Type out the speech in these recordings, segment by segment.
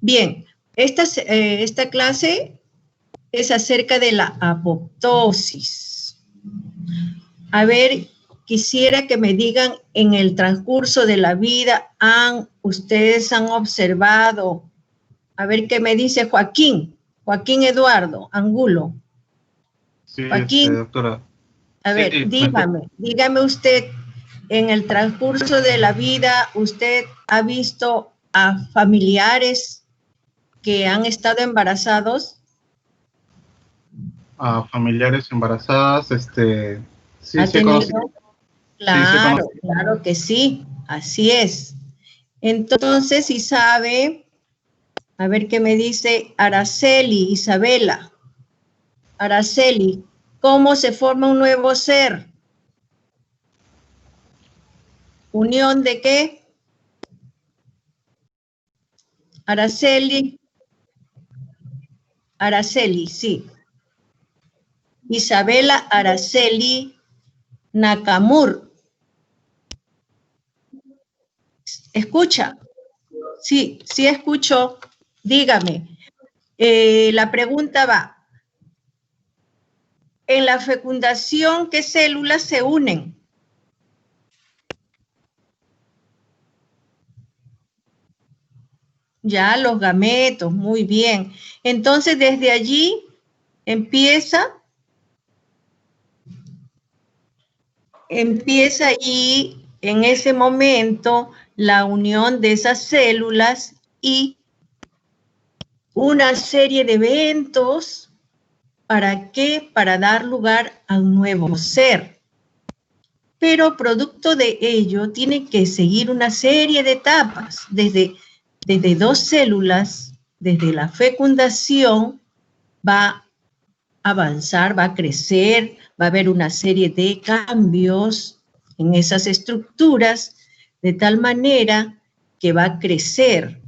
Bien, esta clase es acerca de la apoptosis. A ver, quisiera que me digan en el transcurso de la vida, ustedes han observado, a ver qué me dice Joaquín Eduardo Angulo. Sí, Joaquín, doctora. a ver, dígame usted, en el transcurso de la vida, ¿usted ha visto a familiares que han estado embarazados? A familiares embarazadas, sí, ¿Ha sí he conocido. tenido? Claro, claro que sí, así es. Entonces, si sabe, a ver qué me dice Araceli, Isabela. Araceli, ¿cómo se forma un nuevo ser? ¿Unión de qué? Araceli, sí. Isabela Araceli Nakamur. ¿Escucha? Sí, sí escucho. Dígame. La pregunta va. En la fecundación, ¿qué células se unen? Ya, los gametos, muy bien. Entonces, desde allí empieza allí, en ese momento, la unión de esas células y una serie de eventos. ¿Para qué? Para dar lugar a un nuevo ser. Pero producto de ello tiene que seguir una serie de etapas, desde dos células, desde la fecundación, va a avanzar, va a crecer, va a haber una serie de cambios en esas estructuras, de tal manera que va a crecer.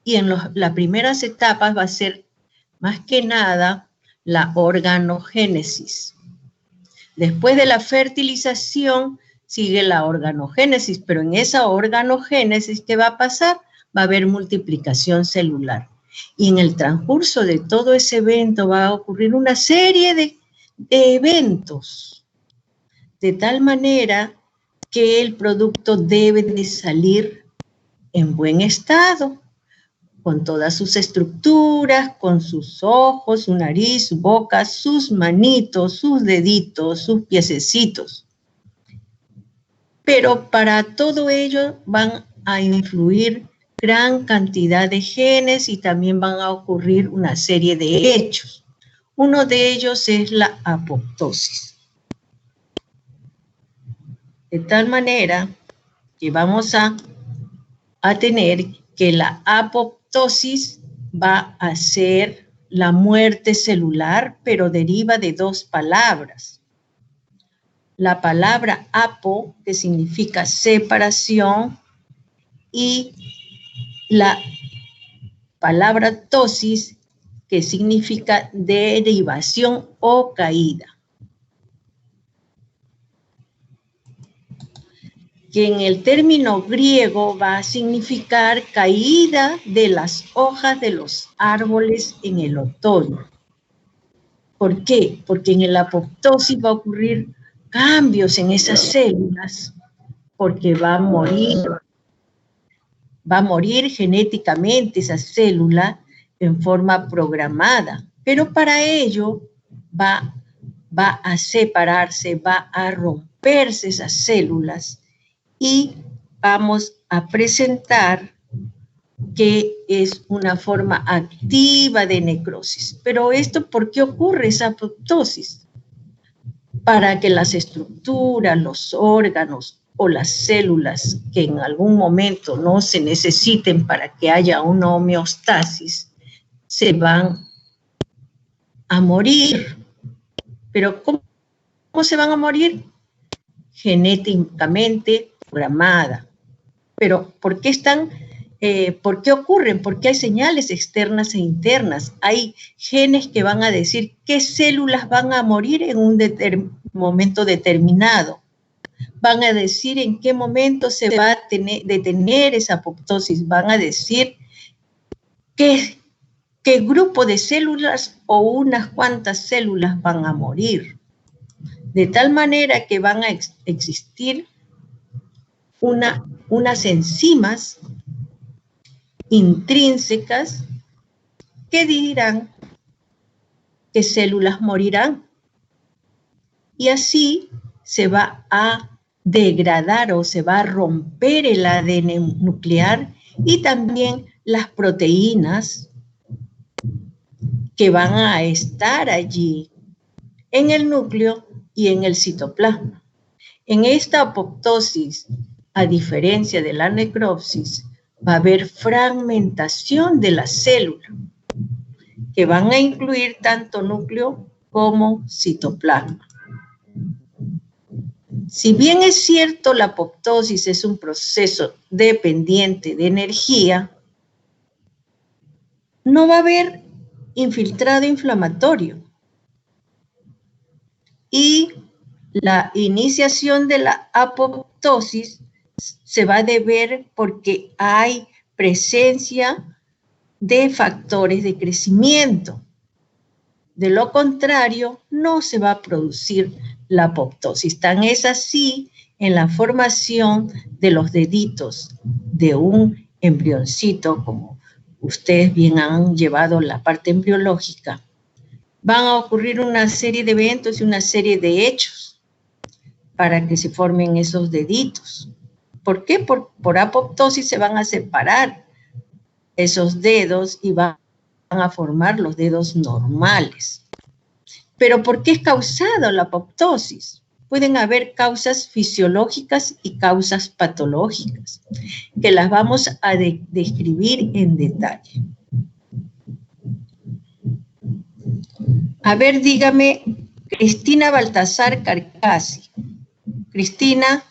Y en las primeras etapas va a ser, más que nada, la organogénesis. Después de la fertilización sigue la organogénesis, pero en esa organogénesis, ¿qué va a pasar? Va a haber multiplicación celular. Y en el transcurso de todo ese evento va a ocurrir una serie de eventos, de tal manera que el producto debe de salir en buen estado, con todas sus estructuras, con sus ojos, su nariz, su boca, sus manitos, sus deditos, sus piececitos. Pero para todo ello van a influir gran cantidad de genes y también van a ocurrir una serie de hechos. Uno de ellos es la apoptosis. De tal manera que vamos a tener que la apoptosis va a ser la muerte celular, pero deriva de dos palabras. La palabra apo, que significa separación, y la palabra tosis, que significa derivación o caída. Que en el término griego va a significar caída de las hojas de los árboles en el otoño. ¿Por qué? Porque en la apoptosis va a ocurrir cambios en esas células, porque va a morir genéticamente esa célula en forma programada, pero para ello va a separarse, va a romperse esas células y vamos a presentar que es una forma activa de necrosis. Pero esto, ¿por qué ocurre esa apoptosis? Para que las estructuras, los órganos o las células que en algún momento no se necesiten para que haya una homeostasis, se van a morir. Pero ¿cómo se van a morir? Genéticamente programada. Pero ¿por qué ocurren? Porque hay señales externas e internas. Hay genes que van a decir qué células van a morir en un momento determinado. Van a decir en qué momento se va a detener esa apoptosis. Van a decir ¿qué grupo de células o unas cuantas células van a morir? De tal manera que van a existir unas enzimas intrínsecas que dirán qué células morirán. Y así se va a degradar o se va a romper el ADN nuclear y también las proteínas que van a estar allí en el núcleo y en el citoplasma. En esta apoptosis, a diferencia de la necropsis, va a haber fragmentación de la célula, que van a incluir tanto núcleo como citoplasma. Si bien es cierto, la apoptosis es un proceso dependiente de energía, no va a haber infiltrado inflamatorio. Y la iniciación de la apoptosis se va a deber porque hay presencia de factores de crecimiento. De lo contrario, no se va a producir la apoptosis. Tan es así en la formación de los deditos de un embrioncito, como ustedes bien han llevado la parte embriológica. Van a ocurrir una serie de eventos y una serie de hechos para que se formen esos deditos. ¿Por qué? Por apoptosis se van a separar esos dedos y van a formar los dedos normales. ¿Pero por qué es causada la apoptosis? Pueden haber causas fisiológicas y causas patológicas, que las vamos a describir en detalle. A ver, dígame, Cristina Baltasar Carcasi. Cristina.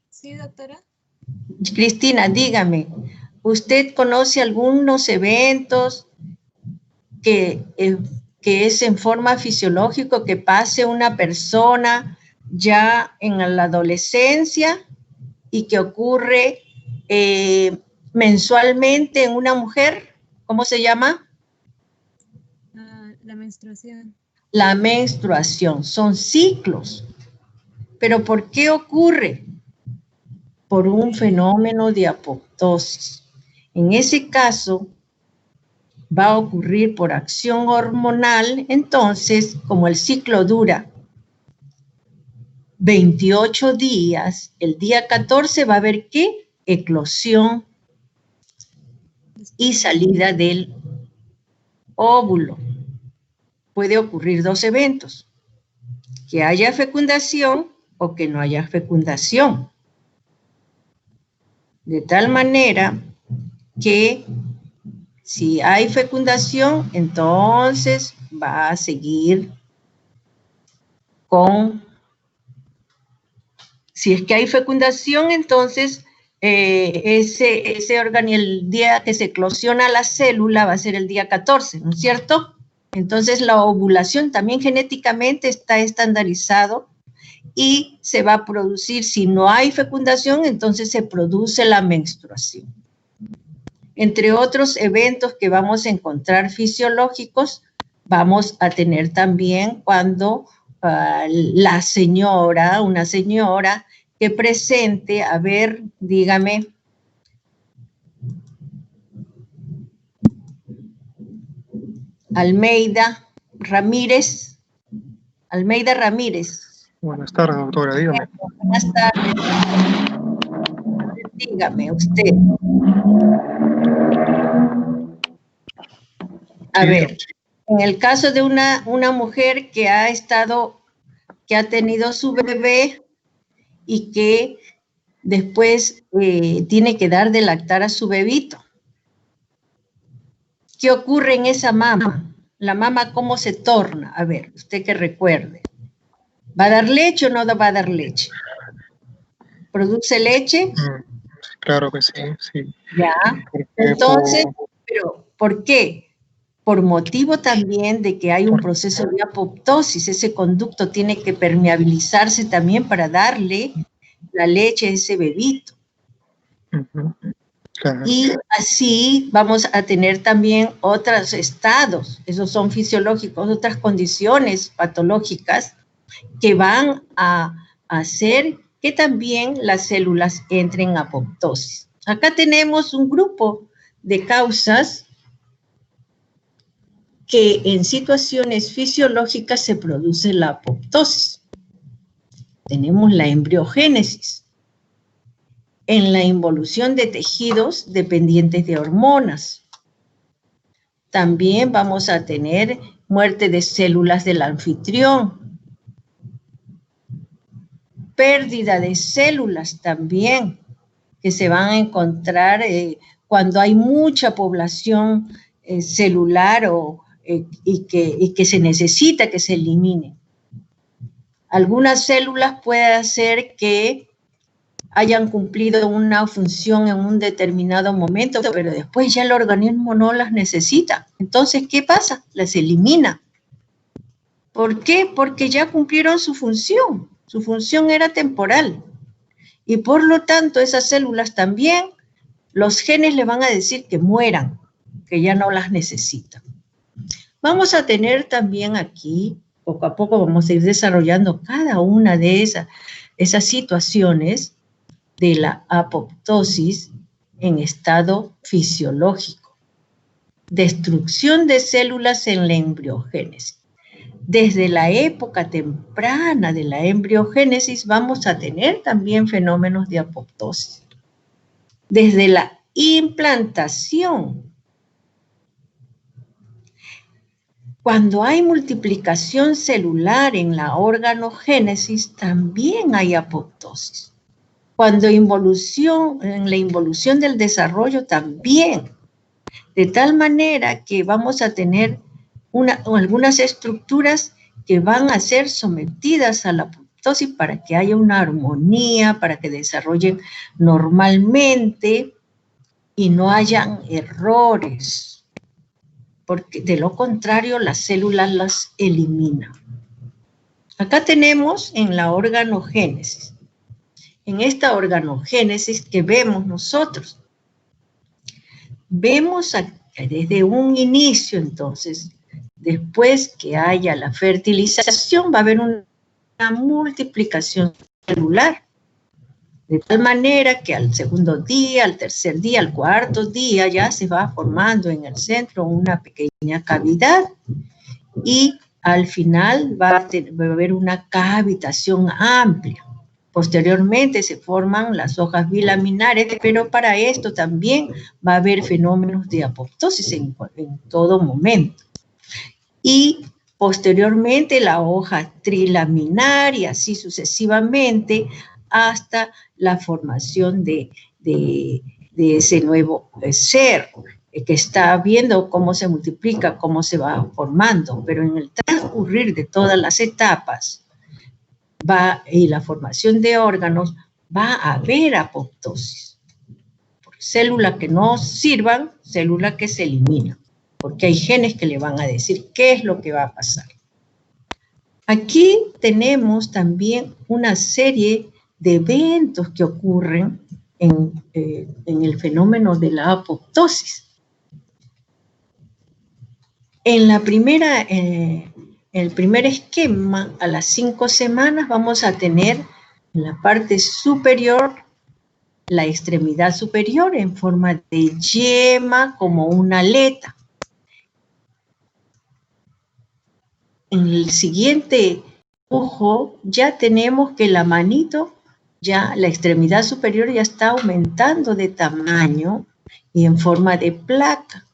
Sí, doctora. Cristina, dígame, ¿usted conoce algunos eventos que es en forma fisiológica que pase una persona ya en la adolescencia y que ocurre mensualmente en una mujer? ¿Cómo se llama? La menstruación. La menstruación, son ciclos. ¿Pero por qué ocurre? Por un fenómeno de apoptosis. En ese caso, va a ocurrir por acción hormonal. Entonces, como el ciclo dura 28 días, el día 14 va a haber ¿qué? Eclosión y salida del óvulo. Puede ocurrir dos eventos, que haya fecundación o que no haya fecundación. De tal manera que si hay fecundación, entonces va a seguir con... Si es que hay fecundación, entonces ese órgano, el día que se eclosiona la célula va a ser el día 14, ¿no es cierto? Entonces la ovulación también genéticamente está estandarizado y se va a producir, si no hay fecundación, entonces se produce la menstruación. Entre otros eventos que vamos a encontrar fisiológicos, vamos a tener también cuando una señora que presente, a ver, dígame, Almeida Ramírez. Buenas tardes, doctora, dígame. Buenas tardes. Dígame usted. A ver, en el caso de una mujer que ha tenido su bebé y que después tiene que dar de lactar a su bebito. ¿Qué ocurre en esa mama? La mama, ¿cómo se torna? A ver, usted que recuerde. ¿Va a dar leche o no va a dar leche? ¿Produce leche? Claro que sí, sí. Ya. Entonces, ¿pero por qué? Por motivo también de que hay un proceso de apoptosis. Ese conducto tiene que permeabilizarse también para darle la leche a ese bebito. Claro. Y así vamos a tener también otros estados, esos son fisiológicos, otras condiciones patológicas que van a hacer que también las células entren en apoptosis. Acá tenemos un grupo de causas que en situaciones fisiológicas se produce la apoptosis. Tenemos la embriogénesis, en la involución de tejidos dependientes de hormonas. También vamos a tener muerte de células del anfitrión, pérdida de células también, que se van a encontrar cuando hay mucha población celular y que se necesita que se elimine. Algunas células puede hacer que hayan cumplido una función en un determinado momento, pero después ya el organismo no las necesita. Entonces, ¿qué pasa? Las elimina. ¿Por qué? Porque ya cumplieron su función. Su función era temporal. Y por lo tanto, esas células también, los genes le van a decir que mueran, que ya no las necesitan. Vamos a tener también aquí, poco a poco vamos a ir desarrollando cada una de esas situaciones de la apoptosis en estado fisiológico. Destrucción de células en la embriogénesis. Desde la época temprana de la embriogénesis vamos a tener también fenómenos de apoptosis. Desde la implantación. Cuando hay multiplicación celular en la organogénesis, también hay apoptosis. Cuando en la involución del desarrollo también. De tal manera que vamos a tener algunas estructuras que van a ser sometidas a la apoptosis para que haya una armonía, para que desarrollen normalmente y no hayan errores, porque de lo contrario las células las eliminan. Acá tenemos en la organogénesis, en esta organogénesis que vemos nosotros, vemos desde un inicio entonces, después que haya la fertilización, va a haber una multiplicación celular. De tal manera que al segundo día, al tercer día, al cuarto día, ya se va formando en el centro una pequeña cavidad y al final va a haber una cavitación amplia. Posteriormente se forman las hojas bilaminares, pero para esto también va a haber fenómenos de apoptosis en todo momento. Y posteriormente la hoja trilaminar y así sucesivamente hasta la formación de ese nuevo ser que está viendo cómo se multiplica, cómo se va formando, pero en el transcurrir de todas las etapas y la formación de órganos va a haber apoptosis. Células que no sirvan, células que se eliminan, porque hay genes que le van a decir qué es lo que va a pasar. Aquí tenemos también una serie de eventos que ocurren en el fenómeno de la apoptosis. En el primer esquema, a las 5 semanas, vamos a tener en la parte superior la extremidad superior en forma de yema como una aleta. En el siguiente dibujo ya tenemos que la manito, ya la extremidad superior ya está aumentando de tamaño y en forma de placa.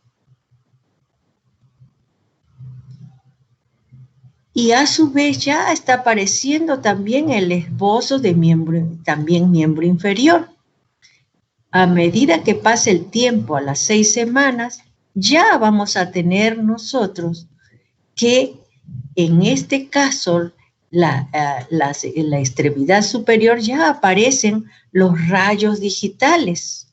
Y a su vez ya está apareciendo también el esbozo de miembro inferior. A medida que pase el tiempo, a las 6 semanas, ya vamos a tener nosotros que en este caso la extremidad superior ya aparecen los rayos digitales.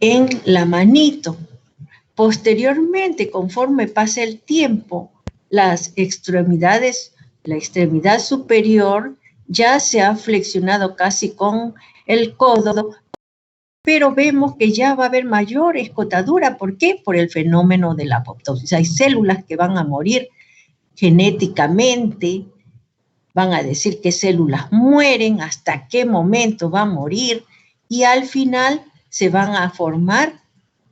En la manito. Posteriormente, conforme pase el tiempo, la extremidad superior ya se ha flexionado casi con el codo, pero vemos que ya va a haber mayor escotadura. ¿Por qué? Por el fenómeno de la apoptosis. Hay células que van a morir genéticamente, van a decir qué células mueren, hasta qué momento va a morir, y al final se van a formar,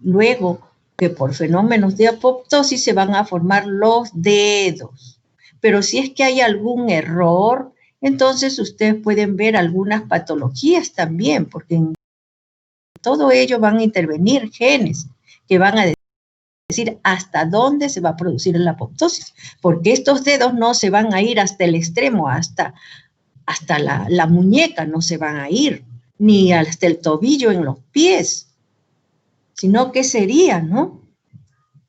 luego que por fenómenos de apoptosis se van a formar los dedos. Pero si es que hay algún error, entonces ustedes pueden ver algunas patologías también, porque en todo ello van a intervenir genes que van a decir hasta dónde se va a producir la apoptosis, porque estos dedos no se van a ir hasta el extremo, hasta la muñeca no se van a ir, ni hasta el tobillo en los pies, sino que sería, ¿no?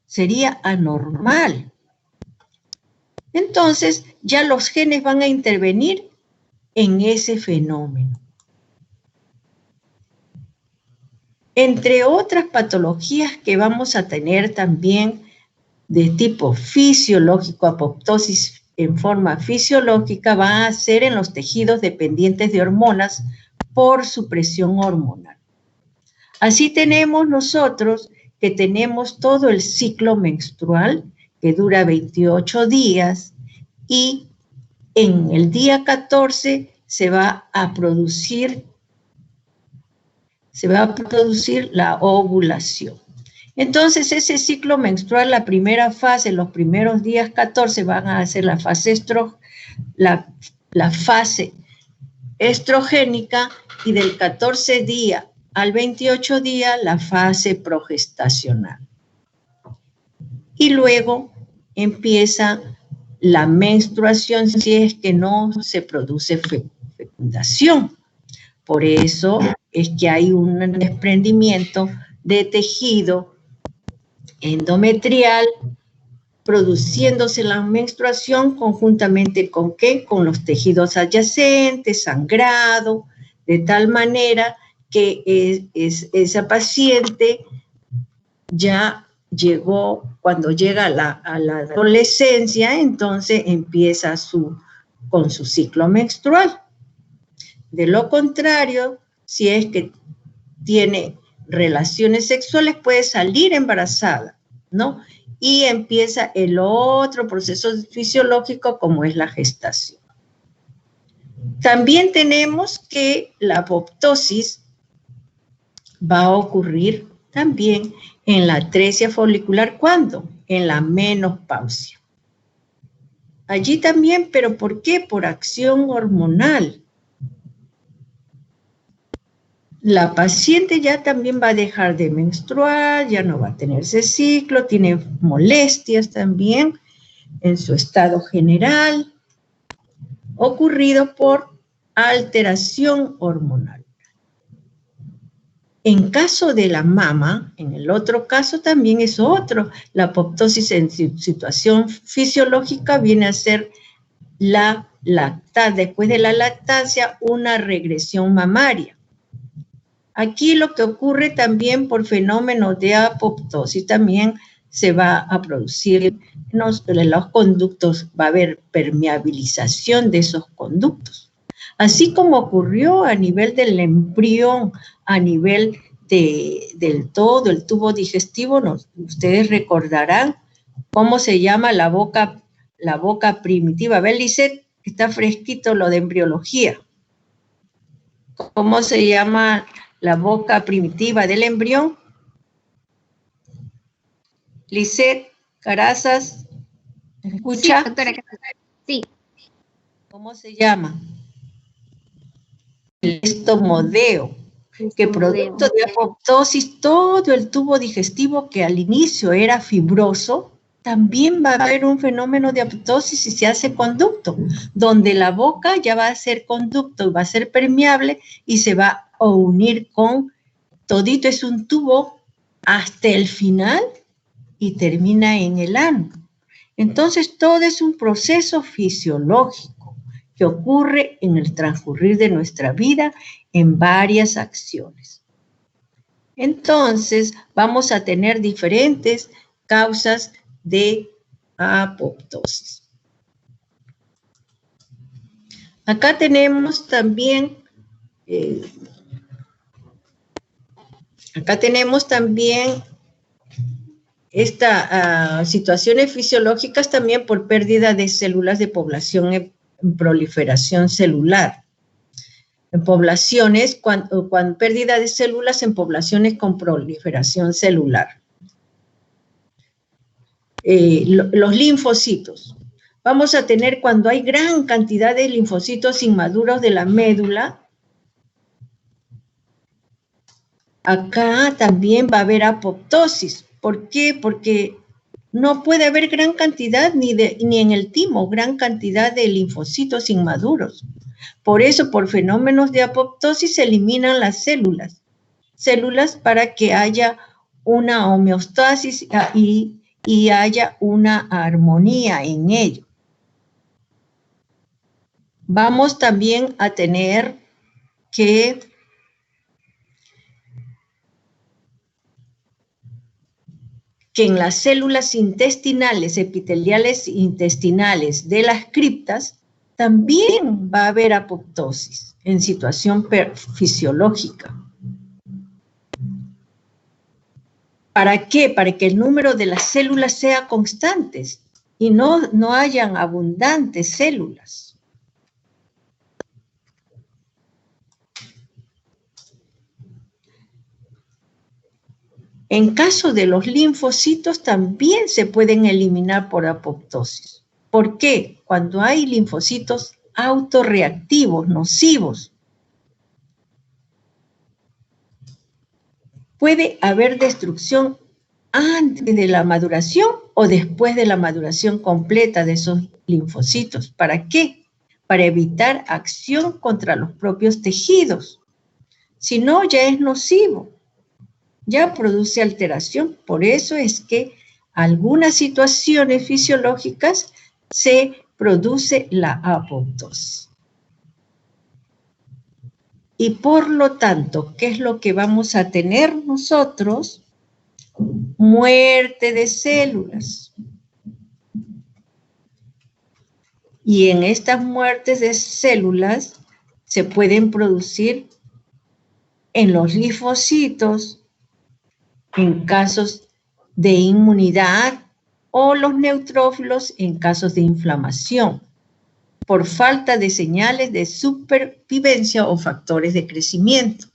Sería anormal. Entonces, ya los genes van a intervenir en ese fenómeno. Entre otras patologías que vamos a tener también de tipo fisiológico, apoptosis en forma fisiológica, va a ser en los tejidos dependientes de hormonas por supresión hormonal. Así tenemos nosotros que tenemos todo el ciclo menstrual que dura 28 días y en el día 14 se va a producir la ovulación. Entonces, ese ciclo menstrual, la primera fase, los primeros días 14 van a ser la fase estrogénica, y del 14 día al 28 día la fase progestacional. Y luego empieza la menstruación si es que no se produce fecundación. Por eso es que hay un desprendimiento de tejido endometrial produciéndose la menstruación conjuntamente con ¿qué? Con los tejidos adyacentes, sangrado, de tal manera que esa paciente ya llegó, cuando llega a la adolescencia, entonces empieza con su ciclo menstrual. De lo contrario, si es que tiene relaciones sexuales, puede salir embarazada, ¿no? Y empieza el otro proceso fisiológico como es la gestación. También tenemos que la apoptosis va a ocurrir también en la atresia folicular. ¿Cuándo? En la menopausia. Allí también, ¿pero por qué? Por acción hormonal. La paciente ya también va a dejar de menstruar, ya no va a tener ese ciclo, tiene molestias también en su estado general, ocurrido por alteración hormonal. En caso de la mama, en el otro caso también es otro. La apoptosis en situación fisiológica viene a ser después de la lactancia, una regresión mamaria. Aquí lo que ocurre también por fenómenos de apoptosis también se va a producir en los conductos, va a haber permeabilización de esos conductos. Así como ocurrió a nivel del embrión, a nivel del todo el tubo digestivo, ustedes recordarán cómo se llama la boca primitiva. ¿Ven, Lisette? Está fresquito lo de embriología. ¿Cómo se llama la boca primitiva del embrión? Lisette, Carazas, ¿me escucha? Sí, doctora. Sí. ¿Cómo se llama? El estomodeo, que producto de apoptosis, todo el tubo digestivo que al inicio era fibroso, también va a haber un fenómeno de apoptosis y se hace conducto, donde la boca ya va a ser conducto, va a ser permeable y se va a unir con, todito es un tubo hasta el final y termina en el ano. Entonces todo es un proceso fisiológico que ocurre en el transcurrir de nuestra vida en varias acciones. Entonces vamos a tener diferentes causas de apoptosis. Acá tenemos también, estas situaciones fisiológicas también por pérdida de células de población en proliferación celular. En poblaciones, cuando pérdida de células en poblaciones con proliferación celular. Los linfocitos. Vamos a tener cuando hay gran cantidad de linfocitos inmaduros de la médula. Acá también va a haber apoptosis. ¿Por qué? Porque no puede haber gran cantidad ni en el timo, gran cantidad de linfocitos inmaduros. Por eso, por fenómenos de apoptosis se eliminan las células para que haya una homeostasis y haya una armonía en ello. Vamos también a tener que en las células intestinales, epiteliales intestinales de las criptas, también va a haber apoptosis en situación fisiológica. ¿Para qué? Para que el número de las células sea constante y no hayan abundantes células. En caso de los linfocitos también se pueden eliminar por apoptosis. ¿Por qué? Cuando hay linfocitos autorreactivos, nocivos, puede haber destrucción antes de la maduración o después de la maduración completa de esos linfocitos. ¿Para qué? Para evitar acción contra los propios tejidos. Si no, ya es nocivo. Ya produce alteración. Por eso es que algunas situaciones fisiológicas se produce la apoptosis. Y por lo tanto, ¿qué es lo que vamos a tener nosotros? Muerte de células. Y en estas muertes de células se pueden producir en los linfocitos, en casos de inmunidad, o los neutrófilos en casos de inflamación, por falta de señales de supervivencia o factores de crecimiento.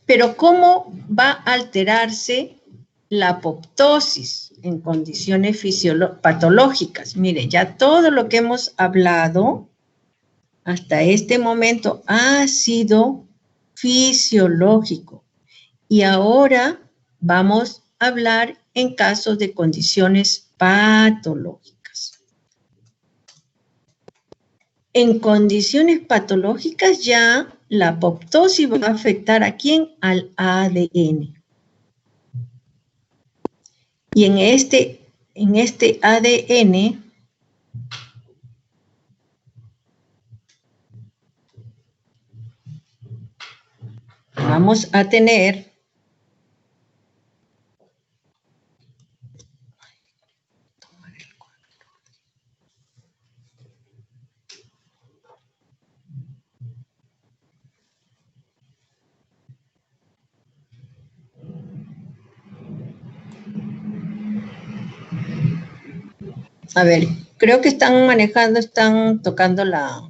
Pero ¿cómo va a alterarse la apoptosis en condiciones patológicas? Mire, ya todo lo que hemos hablado hasta este momento ha sido fisiológico. Y ahora vamos a hablar en casos de condiciones patológicas. En condiciones patológicas ya la apoptosis va a afectar ¿a quién? Al ADN. Y en este ADN vamos a tener a ver, creo que están tocando la...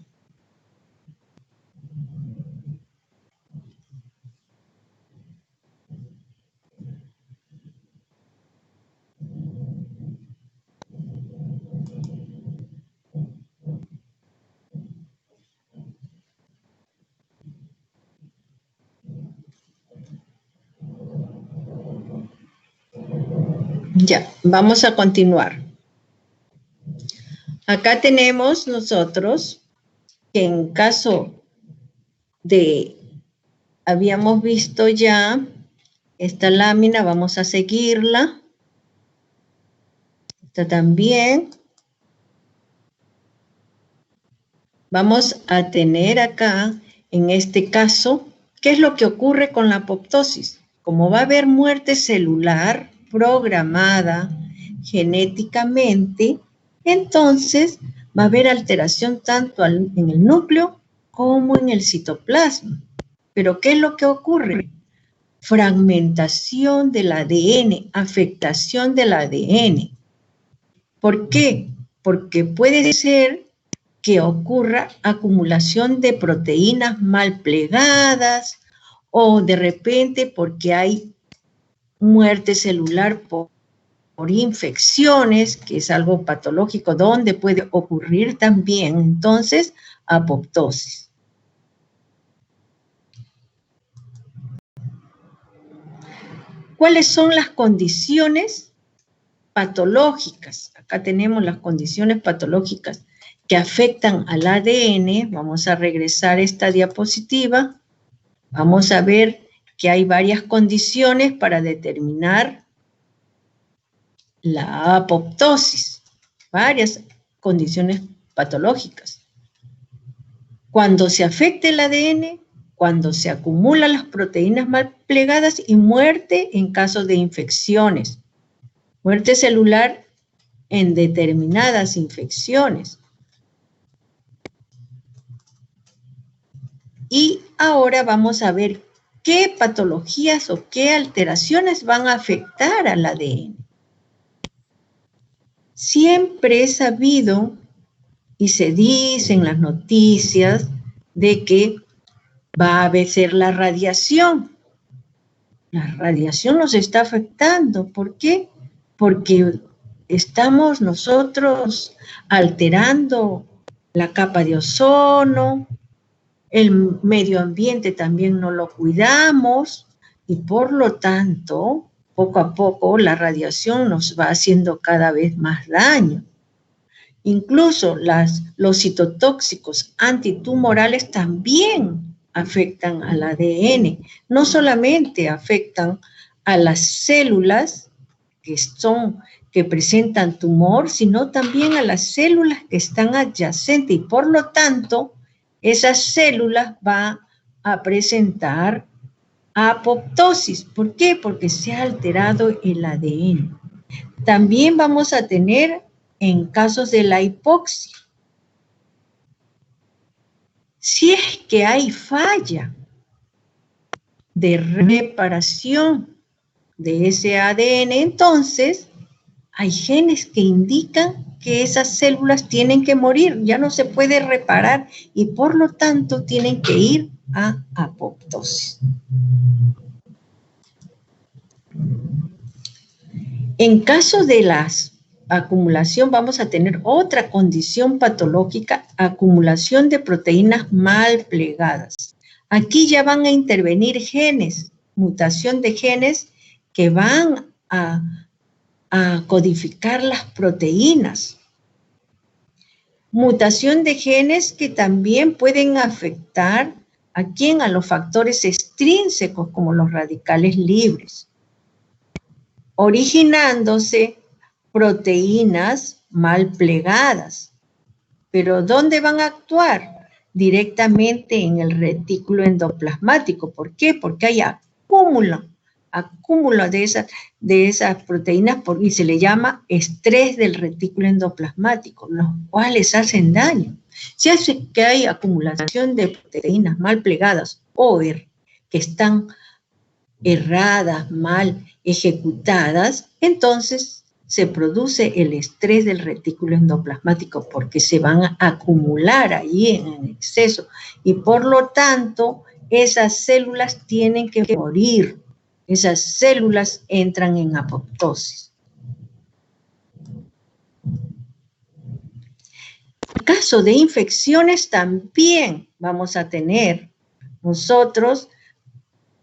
Ya, vamos a continuar. Acá tenemos nosotros que en caso de, habíamos visto ya esta lámina, vamos a seguirla. Esta también. Vamos a tener acá, en este caso, ¿qué es lo que ocurre con la apoptosis? Como va a haber muerte celular, programada genéticamente, entonces va a haber alteración tanto en el núcleo como en el citoplasma. Pero ¿qué es lo que ocurre? Fragmentación del ADN, afectación del ADN. ¿Por qué? Porque puede ser que ocurra acumulación de proteínas mal plegadas o de repente porque hay muerte celular por infecciones, que es algo patológico, donde puede ocurrir también, entonces, apoptosis. ¿Cuáles son las condiciones patológicas? Acá tenemos las condiciones patológicas que afectan al ADN. Vamos a regresar a esta diapositiva. Vamos a ver que hay varias condiciones para determinar la apoptosis. Varias condiciones patológicas. Cuando se afecta el ADN, cuando se acumulan las proteínas mal plegadas y muerte en caso de infecciones. Muerte celular en determinadas infecciones. Y ahora vamos a ver qué patologías o qué alteraciones van a afectar al ADN. Siempre he sabido y se dice en las noticias de que va a ser la radiación. La radiación nos está afectando. ¿Por qué? Porque estamos nosotros alterando la capa de ozono, el medio ambiente también no lo cuidamos y por lo tanto, poco a poco la radiación nos va haciendo cada vez más daño. Incluso los citotóxicos antitumorales también afectan al ADN. No solamente afectan a las células que presentan tumor, sino también a las células que están adyacentes y por lo tanto esas células van a presentar apoptosis. ¿Por qué? Porque se ha alterado el ADN. También vamos a tener en casos de la hipoxia. Si es que hay falla de reparación de ese ADN, entonces hay genes que indican que esas células tienen que morir, ya no se puede reparar y por lo tanto tienen que ir a apoptosis. En caso de la acumulación vamos a tener otra condición patológica, acumulación de proteínas mal plegadas. Aquí ya van a intervenir genes, mutación de genes que van a codificar las proteínas. Mutación de genes que también pueden afectar a los factores extrínsecos como los radicales libres, originándose proteínas mal plegadas. ¿Pero dónde van a actuar? Directamente en el retículo endoplasmático. ¿Por qué? Porque hay acúmulo de esas proteínas y se le llama estrés del retículo endoplasmático, los cuales hacen daño. Si hace que hay acumulación de proteínas mal plegadas o que están erradas, mal ejecutadas, entonces se produce el estrés del retículo endoplasmático porque se van a acumular ahí en exceso y por lo tanto esas células tienen que morir. Esas células entran en apoptosis. En caso de infecciones también vamos a tener nosotros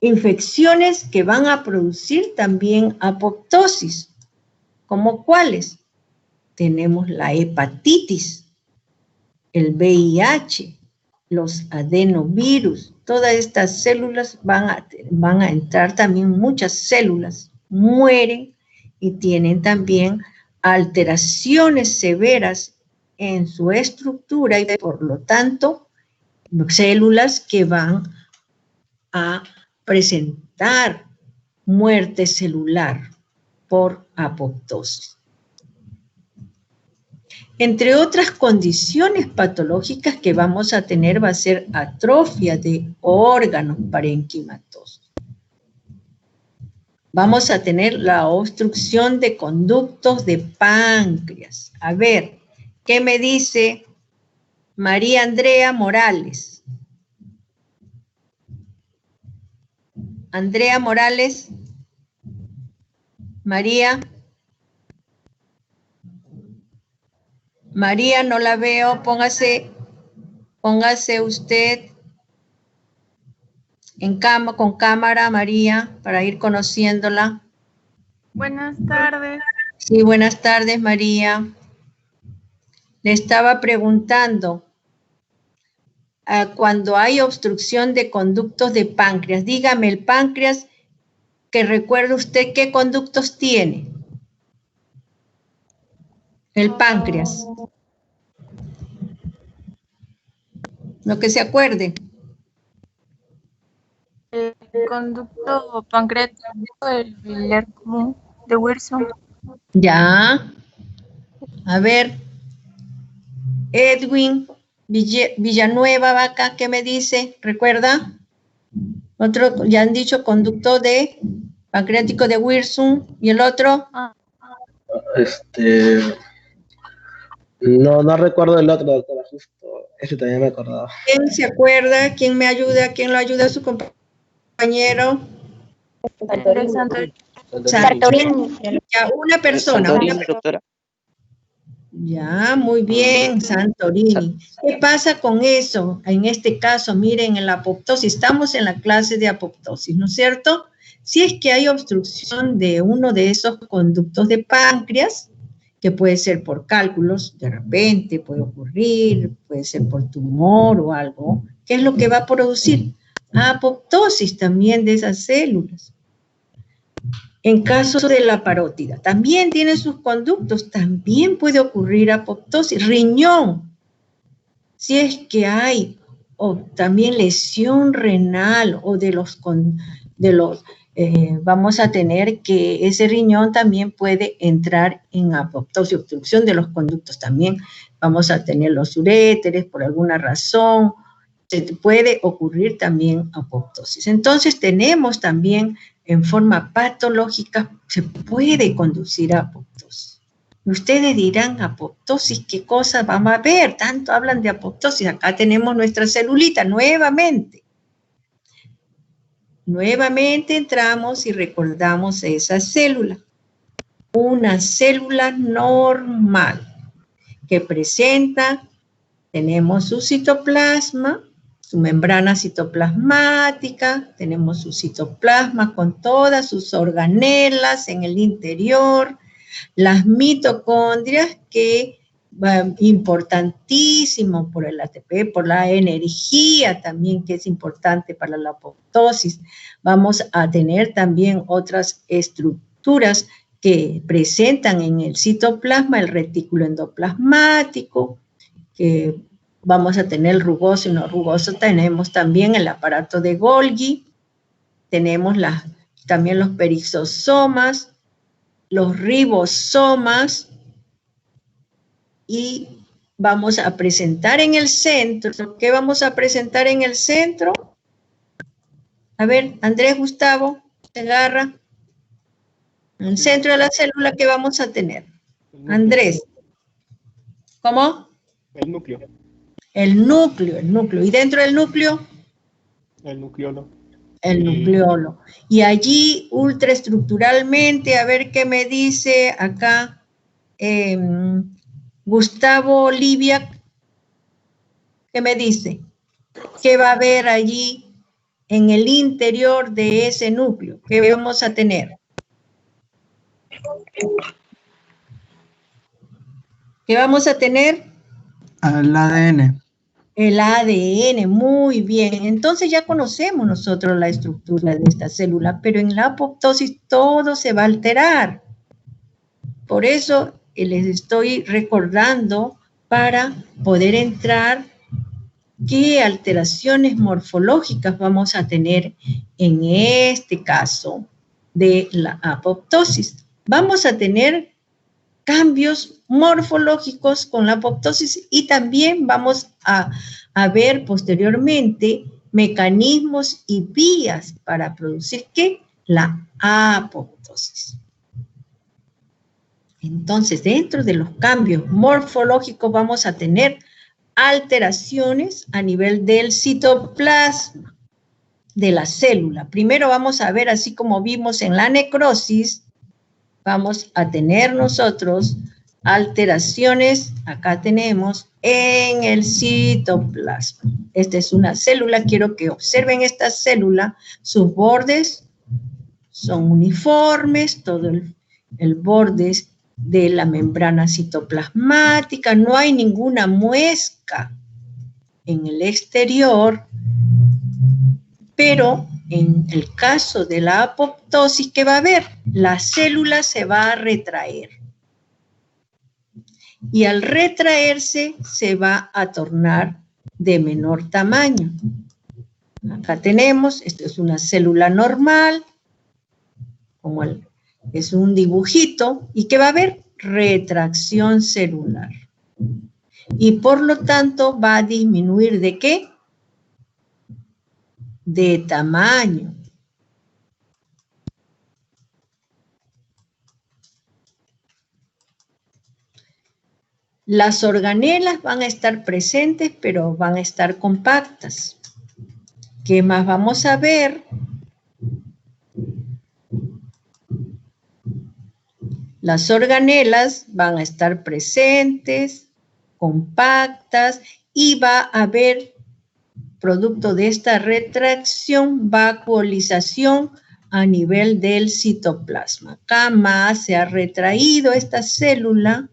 infecciones que van a producir también apoptosis. ¿Como cuáles? Tenemos la hepatitis, el VIH, los adenovirus. Todas estas células van a entrar también, muchas células mueren y tienen también alteraciones severas en su estructura y por lo tanto células que van a presentar muerte celular. por apoptosis. Entre otras condiciones patológicas que vamos a tener va a ser atrofia de órganos parenquimatosos. Vamos a tener la obstrucción de conductos de páncreas. A ver, ¿qué me dice María Andrea Morales? Andrea Morales. María. María, no la veo. Póngase usted con cámara, María, para ir conociéndola. Buenas tardes. Sí, buenas tardes, María. Le estaba preguntando, cuando hay obstrucción de conductos de páncreas, dígame el páncreas, que recuerde usted qué conductos tiene. El páncreas. Lo que se acuerde. El conducto pancreático del biliar común de Wilson. Ya. A ver. Edwin Villanueva Vaca, ¿qué me dice? ¿Recuerda? Otro, ya han dicho conducto de pancreático de Wilson. ¿Y el otro? No recuerdo el otro, doctora, justo. Ese también me acordaba. ¿Quién se acuerda? ¿Quién me ayuda? ¿Quién lo ayuda a su compañero? Santorini. Ya, una persona. Santorini, doctora. Ya, muy bien, Santorini. ¿Qué pasa con eso? En este caso, miren, en la apoptosis, estamos en la clase de apoptosis, ¿no es cierto? Si es que hay obstrucción de uno de esos conductos de páncreas, que puede ser por cálculos, de repente puede ocurrir, puede ser por tumor o algo, ¿qué es lo que va a producir? Apoptosis también de esas células. En caso de la parótida, también tiene sus conductos, también puede ocurrir apoptosis. Riñón, si es que hay, o también lesión renal, o vamos a tener que ese riñón también puede entrar en apoptosis, obstrucción de los conductos también. Vamos a tener los uréteres por alguna razón, se puede ocurrir también apoptosis. Entonces tenemos también en forma patológica, se puede conducir a apoptosis. Ustedes dirán, apoptosis, ¿qué cosa vamos a ver? Tanto hablan de apoptosis. Acá tenemos nuestra celulita nuevamente. Nuevamente entramos y recordamos esa célula. Una célula normal que presenta, tenemos su citoplasma, su membrana citoplasmática, tenemos su citoplasma con todas sus organelas en el interior, las mitocondrias que importantísimo por el ATP, por la energía también que es importante para la apoptosis. Vamos a tener también otras estructuras que presentan en el citoplasma el retículo endoplasmático, que vamos a tener el rugoso y no rugoso, tenemos también el aparato de Golgi, tenemos también los perisosomas, los ribosomas, y vamos a presentar en el centro. ¿Qué vamos a presentar en el centro? A ver, Andrés Gustavo, se agarra. En el centro de la célula, ¿qué vamos a tener? Andrés. ¿Cómo? El núcleo. El núcleo. ¿Y dentro del núcleo? El nucleolo. El nucleolo. Y allí, ultraestructuralmente, a ver qué me dice acá Gustavo Olivia, ¿qué me dice? ¿Qué va a haber allí en el interior de ese núcleo? ¿Qué vamos a tener? ¿Qué vamos a tener? El ADN. El ADN, muy bien. Entonces ya conocemos nosotros la estructura de esta célula, pero en la apoptosis todo se va a alterar. Por eso les estoy recordando para poder entrar qué alteraciones morfológicas vamos a tener en este caso de la apoptosis. vamos a tener cambios morfológicos con la apoptosis y también vamos a ver posteriormente mecanismos y vías para producir ¿qué? La apoptosis. Entonces, dentro de los cambios morfológicos vamos a tener alteraciones a nivel del citoplasma de la célula. Primero vamos a ver, así como vimos en la necrosis, vamos a tener nosotros alteraciones, acá tenemos, en el citoplasma. Esta es una célula, quiero que observen esta célula, sus bordes son uniformes, todo el borde de la membrana citoplasmática, no hay ninguna muesca en el exterior, pero en el caso de la apoptosis, ¿qué va a haber? La célula se va a retraer. Y al retraerse, se va a tornar de menor tamaño. Acá tenemos, esto es una célula normal, como es un dibujito, y ¿qué va a haber? Retracción celular. Y por lo tanto, va a disminuir ¿de qué? De tamaño. Las organelas van a estar presentes, pero van a estar compactas. ¿Qué más vamos a ver? Las organelas van a estar presentes, compactas, y va a haber, producto de esta retracción, vacuolización a nivel del citoplasma. Acá más se ha retraído esta célula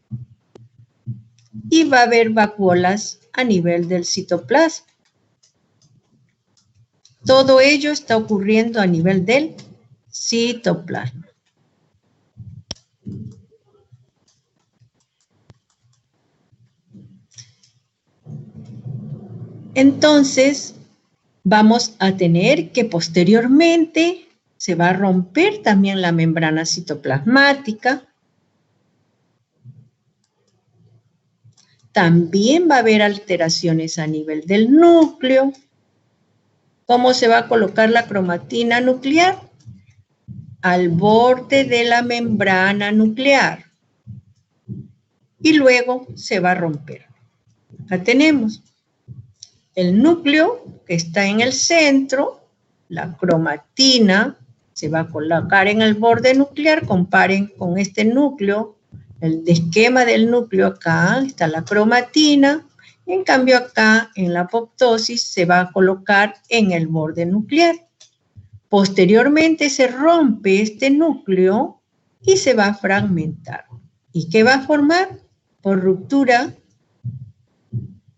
y va a haber vacuolas a nivel del citoplasma. Todo ello está ocurriendo a nivel del citoplasma. Entonces, vamos a tener que posteriormente se va a romper también la membrana citoplasmática. También va a haber alteraciones a nivel del núcleo. ¿Cómo se va a colocar la cromatina nuclear? Al borde de la membrana nuclear. Y luego se va a romper. Acá tenemos el núcleo que está en el centro, la cromatina se va a colocar en el borde nuclear. Comparen con este núcleo, el esquema del núcleo. Acá está la cromatina, en cambio acá en la apoptosis se va a colocar en el borde nuclear. Posteriormente se rompe este núcleo y se va a fragmentar. ¿Y qué va a formar? Por ruptura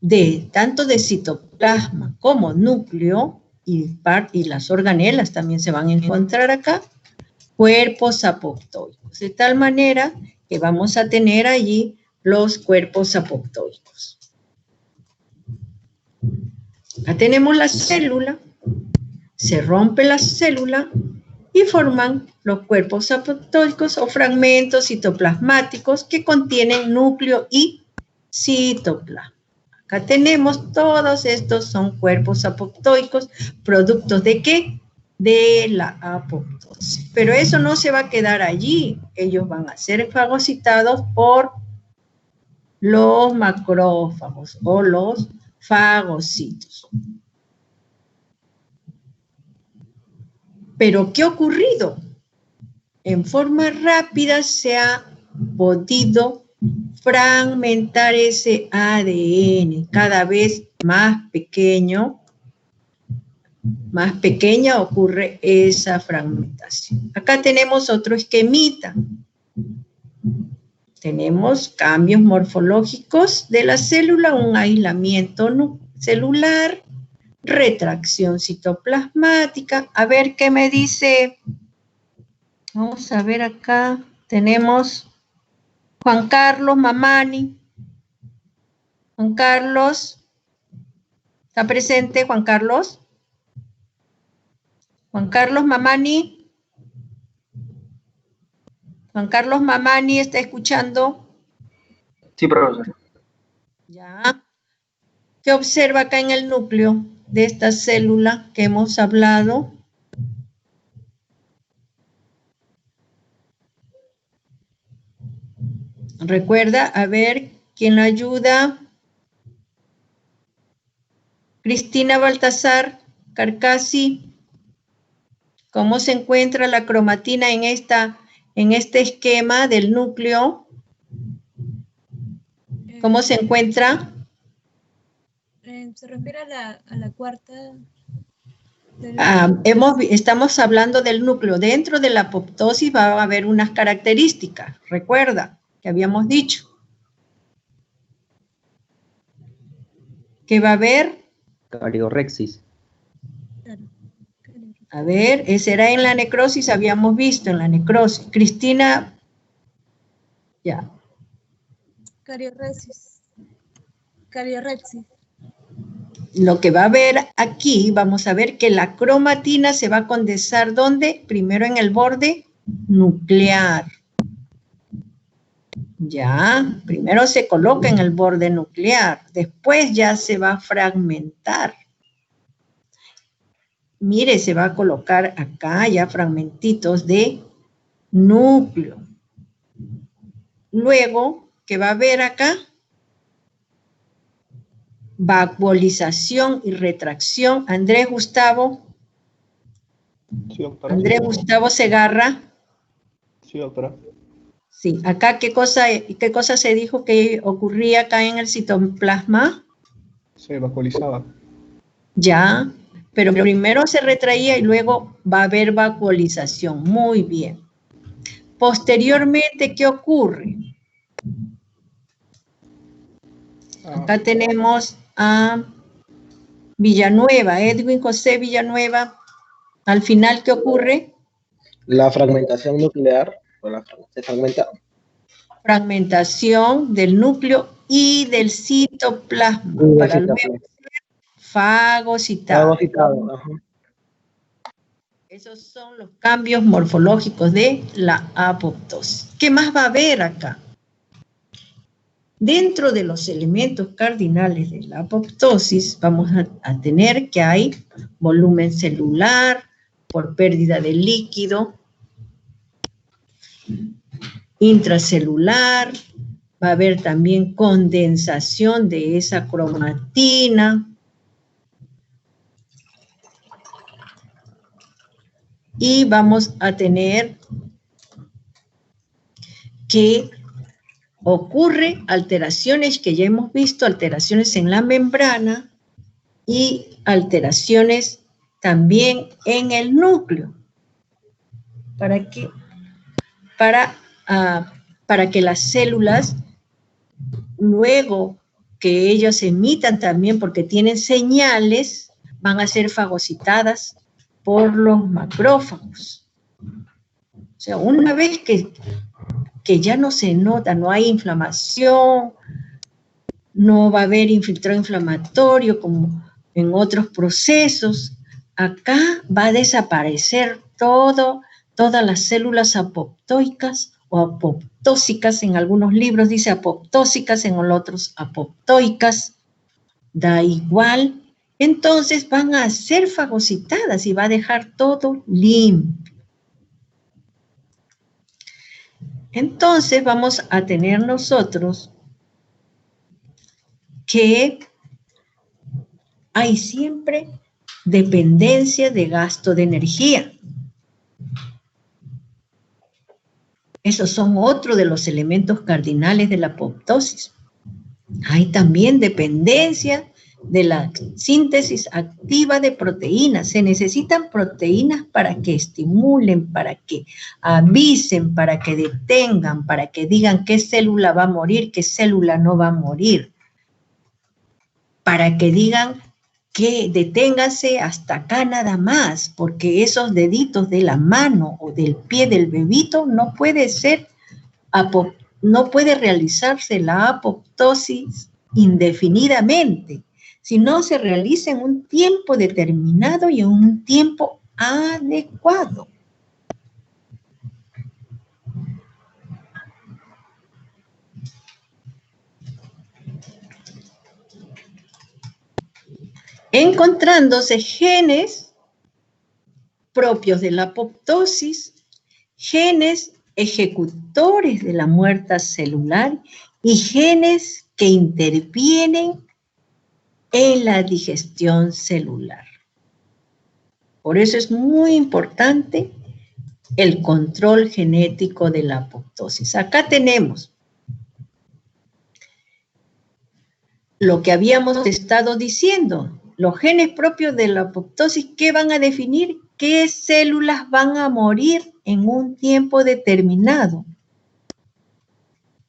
de tanto de citoplasma como núcleo, y las organelas también se van a encontrar acá, cuerpos apoptóicos, de tal manera que vamos a tener allí los cuerpos apoptóicos. Acá tenemos la célula, se rompe la célula y forman los cuerpos apoptóicos o fragmentos citoplasmáticos que contienen núcleo y citoplasma. Acá tenemos, todos estos son cuerpos apoptóicos, productos ¿de qué? De la apoptosis. Pero eso no se va a quedar allí. Ellos van a ser fagocitados por los macrófagos o los fagocitos. Pero ¿qué ha ocurrido? En forma rápida se ha podido fragmentar ese ADN, cada vez más pequeño, más pequeña ocurre esa fragmentación. Acá tenemos otro esquemita. Tenemos cambios morfológicos de la célula, un aislamiento celular, retracción citoplasmática. A ver qué me dice. Vamos a ver acá. Tenemos Juan Carlos Mamani. Juan Carlos. ¿Está presente Juan Carlos? Juan Carlos Mamani. Juan Carlos Mamani, ¿está escuchando? Sí, profesor. Ya. ¿Qué observa acá en el núcleo de esta célula que hemos hablado? Recuerda, a ver, ¿quién la ayuda? Cristina Baltasar Carcasi. ¿Cómo se encuentra la cromatina en este esquema del núcleo? ¿Cómo se encuentra? Se refiere a la cuarta. Estamos hablando del núcleo. Dentro de la apoptosis va a haber unas características. Recuerda que habíamos dicho que va a haber. Cariorrexis. A ver, ese era en la necrosis, habíamos visto en la necrosis. Cristina, ya. Cariorrexis. Lo que va a haber aquí, vamos a ver que la cromatina se va a condensar, ¿dónde? Primero en el borde nuclear. Ya, primero se coloca en el borde nuclear, después ya se va a fragmentar. Mire, se va a colocar acá ya fragmentitos de núcleo. Luego, ¿qué va a haber acá? Vacuolización y retracción. Andrés Gustavo. Sí, doctora. Andrés Gustavo Segarra. Sí, doctora. Sí, acá ¿qué cosa se dijo que ocurría acá en el citoplasma? Se vacuolizaba. Ya, pero primero se retraía y luego va a haber vacuolización. Muy bien. Posteriormente, ¿qué ocurre? Acá tenemos a Villanueva, Edwin José Villanueva. Al final, ¿qué ocurre? La fragmentación nuclear, se fragmenta. Fragmentación del núcleo y del citoplasma. Para luego ser fagocitado. Ajá. Esos son los cambios morfológicos de la apoptosis. ¿Qué más va a haber acá? Dentro de los elementos cardinales de la apoptosis vamos a tener que hay volumen celular por pérdida de líquido, intracelular, va a haber también condensación de esa cromatina y vamos a tener que ocurre alteraciones que ya hemos visto, alteraciones en la membrana y alteraciones también en el núcleo. ¿Para qué? Para que las células, luego que ellas emitan también, porque tienen señales, van a ser fagocitadas por los macrófagos. O sea, una vez que ya no se nota, no hay inflamación, no va a haber infiltrado inflamatorio como en otros procesos, acá va a desaparecer todas las células apoptóicas o apoptósicas, en algunos libros dice apoptósicas, en otros apoptóicas, da igual, entonces van a ser fagocitadas y va a dejar todo limpio. Entonces vamos a tener nosotros que hay siempre dependencia de gasto de energía. Esos son otro de los elementos cardinales de la apoptosis. Hay también dependencia de la síntesis activa de proteínas. Se necesitan proteínas para que estimulen, para que avisen, para que detengan, para que digan qué célula va a morir, qué célula no va a morir. Para que digan que deténgase hasta acá nada más, porque esos deditos de la mano o del pie del bebito no puede ser, no puede realizarse la apoptosis indefinidamente, sino se realiza en un tiempo determinado y en un tiempo adecuado. encontrándose genes propios de la apoptosis, genes ejecutores de la muerte celular y genes que intervienen en la digestión celular. Por eso es muy importante el control genético de la apoptosis. Acá tenemos lo que habíamos estado diciendo. Los genes propios de la apoptosis, ¿qué van a definir? ¿Qué células van a morir en un tiempo determinado?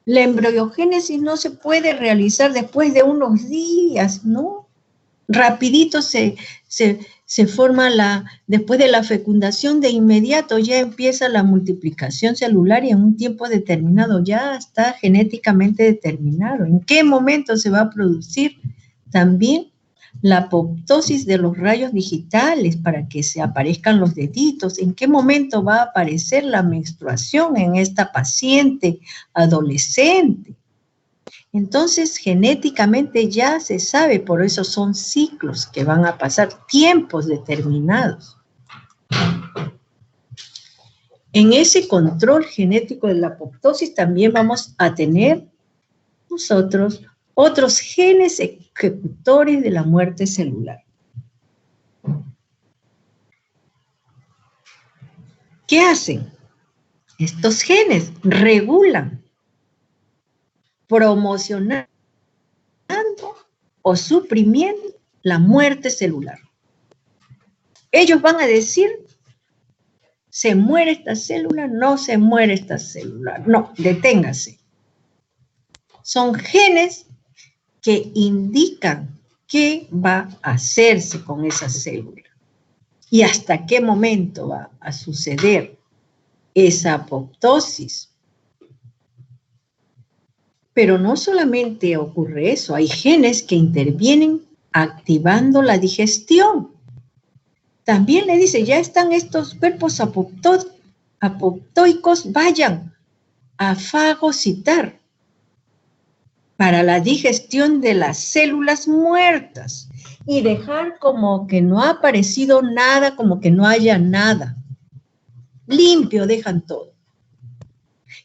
La embriogénesis no se puede realizar después de unos días, ¿no? Rapidito se forma después de la fecundación, de inmediato ya empieza la multiplicación celular y en un tiempo determinado ya está genéticamente determinado. ¿En qué momento se va a producir? También la apoptosis de los rayos digitales para que se aparezcan los deditos. ¿En qué momento va a aparecer la menstruación en esta paciente adolescente? Entonces, genéticamente ya se sabe, por eso son ciclos que van a pasar, tiempos determinados. En ese control genético de la apoptosis también vamos a tener nosotros otros genes ejecutores de la muerte celular. ¿Qué hacen? Estos genes regulan, promocionando o suprimiendo la muerte celular. Ellos van a decir, ¿se muere esta célula? No se muere esta célula. No, deténgase. Son genes que indican qué va a hacerse con esa célula y hasta qué momento va a suceder esa apoptosis. Pero no solamente ocurre eso, hay genes que intervienen activando la digestión. También le dice, ya están estos cuerpos apoptóicos, vayan a fagocitar para la digestión de las células muertas y dejar como que no ha aparecido nada, como que no haya nada. Limpio dejan todo.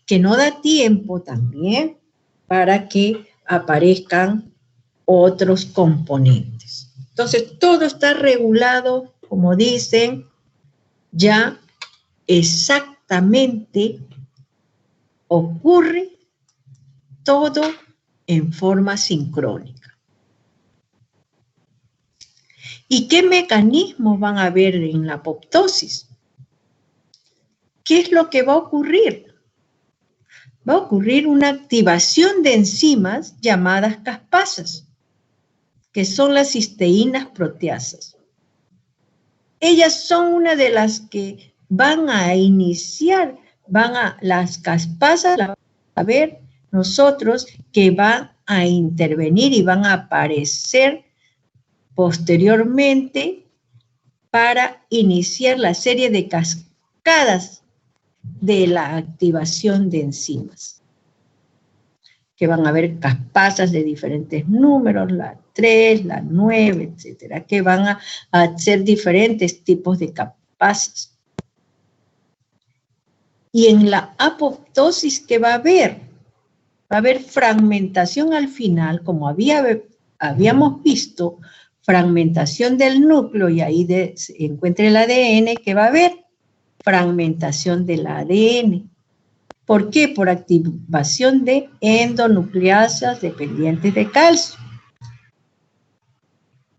Que no da tiempo también para que aparezcan otros componentes. Entonces, todo está regulado, como dicen, ya exactamente ocurre todo en forma sincrónica. ¿Y qué mecanismos van a haber en la apoptosis? ¿Qué es lo que va a ocurrir? Va a ocurrir una activación de enzimas llamadas caspasas, que son las cisteínas proteasas. Ellas son una de las que van a iniciar, las caspasas, a ver nosotros, que van a intervenir y van a aparecer posteriormente para iniciar la serie de cascadas de la activación de enzimas, que van a haber caspasas de diferentes números, la 3, la 9, etcétera, que van a hacer diferentes tipos de caspasas. Y en la apoptosis, ¿qué va a haber? Va a haber fragmentación al final, como habíamos visto, fragmentación del núcleo, y ahí se encuentra el ADN, que va a haber fragmentación del ADN. ¿Por qué? Por activación de endonucleasas dependientes de calcio.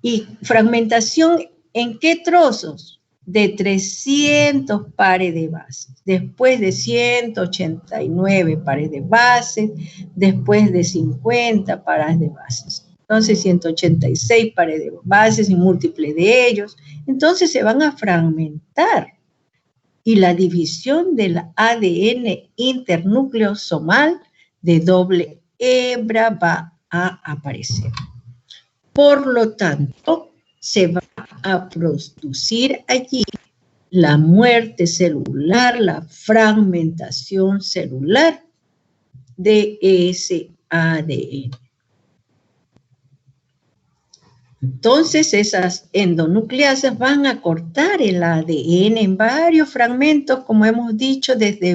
¿Y fragmentación en qué trozos? De 300 pares de bases, después de 189 pares de bases, después de 50 pares de bases. Entonces, 186 pares de bases y múltiples de ellos. Entonces, se van a fragmentar. Y la división del ADN internúcleosomal de doble hebra va a aparecer. Por lo tanto, se va a producir allí la muerte celular, la fragmentación celular de ese ADN. Entonces esas endonucleasas van a cortar el ADN en varios fragmentos, como hemos dicho, desde